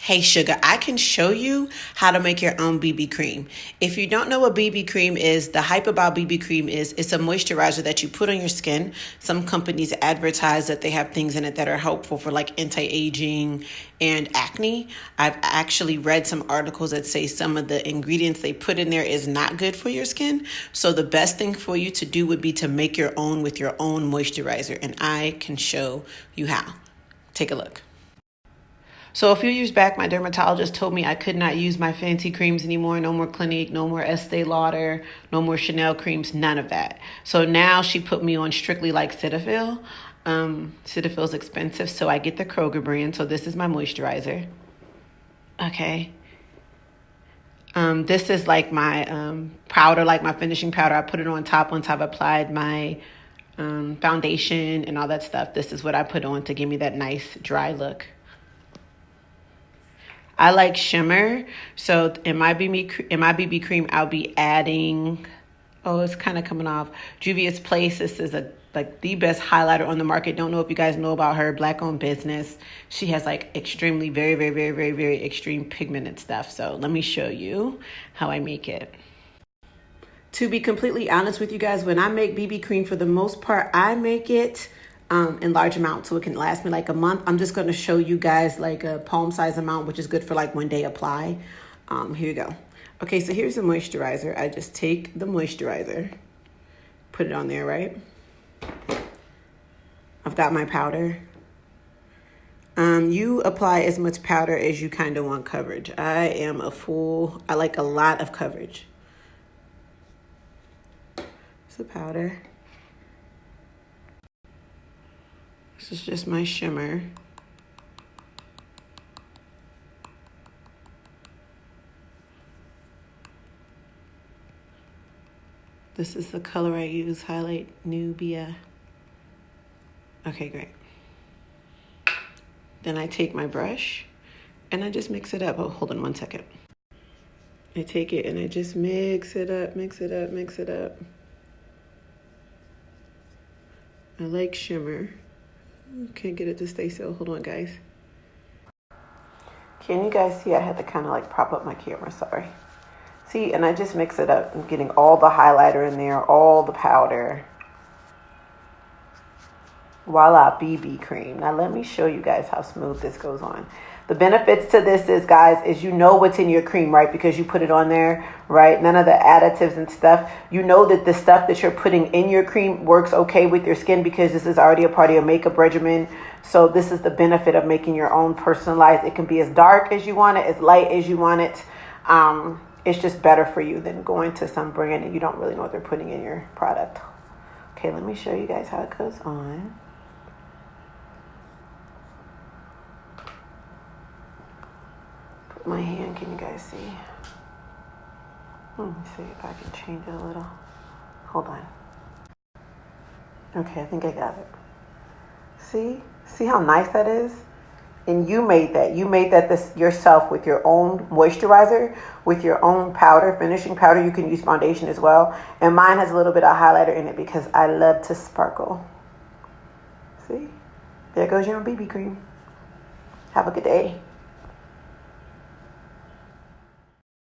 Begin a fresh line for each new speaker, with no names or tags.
Hey Sugar, I can show you how to make your own BB cream. If you don't know what BB cream is, the hype about BB cream is it's a moisturizer that you put on your skin. Some companies advertise that they have things in it that are helpful for like anti-aging and acne. I've actually read some articles that say some of the ingredients they put in there is not good for your skin. So the best thing for you to do would be to make your own with your own moisturizer, and I can show you how. Take a look. So a few years back, my dermatologist told me I could not use my fancy creams anymore. No more Clinique, no more Estee Lauder, no more Chanel creams, none of that. So now she put me on strictly like Cetaphil. Cetaphil's expensive, so I get the Kroger brand. So this is my moisturizer. Okay. This is like my powder, like my finishing powder. I put it on top once I've applied my foundation and all that stuff. This is what I put on to give me that nice dry look. I like shimmer, so in my BB cream, I'll be adding. Oh, it's kind of coming off. Juvia's Place. This is like the best highlighter on the market. Don't know if you guys know about her. Black-owned business. She has like extremely, very, very, very, very, very extreme pigmented stuff. So let me show you how I make it. To be completely honest with you guys, when I make BB cream, for the most part, I make it in large amounts so it can last me like a month. I'm just going to show you guys like a palm size amount, which is good for like one day apply. Here you go. Okay, so here's the moisturizer. I just take the moisturizer, put it on there, right? I've got my powder. You apply as much powder as you kind of want coverage. I like a lot of coverage. It's the powder. This is just my shimmer. This is the color I use, Highlight Nubia. Okay, great. Then I take my brush and I just mix it up. Oh, hold on one second. I take it and I just mix it up, mix it up, mix it up. I like shimmer. Can't get it to stay still. Hold on, guys. Can you guys see? I had to kind of like prop up my camera. Sorry. See, and I just mix it up. I'm getting all the highlighter in there, all the powder. Voila, BB cream. Now let me show you guys how smooth this goes on. The benefits to this is, guys, is you know what's in your cream, right? Because you put it on there, right? None of the additives and stuff. You know that the stuff that you're putting in your cream works okay with your skin because this is already a part of your makeup regimen. So this is the benefit of making your own personalized. It can be as dark as you want it, as light as you want it. It's just better for you than going to some brand and you don't really know what they're putting in your product. Okay, let me show you guys how it goes on. My hand, can you guys see? Let me see if I can change it a little. Hold on. Okay, I think I got it. See how nice that is? And you made that. You made that this yourself with your own moisturizer, with your own powder, finishing powder. You can use foundation as well. And mine has a little bit of highlighter in it because I love to sparkle. See? There goes your own BB cream. Have a good day.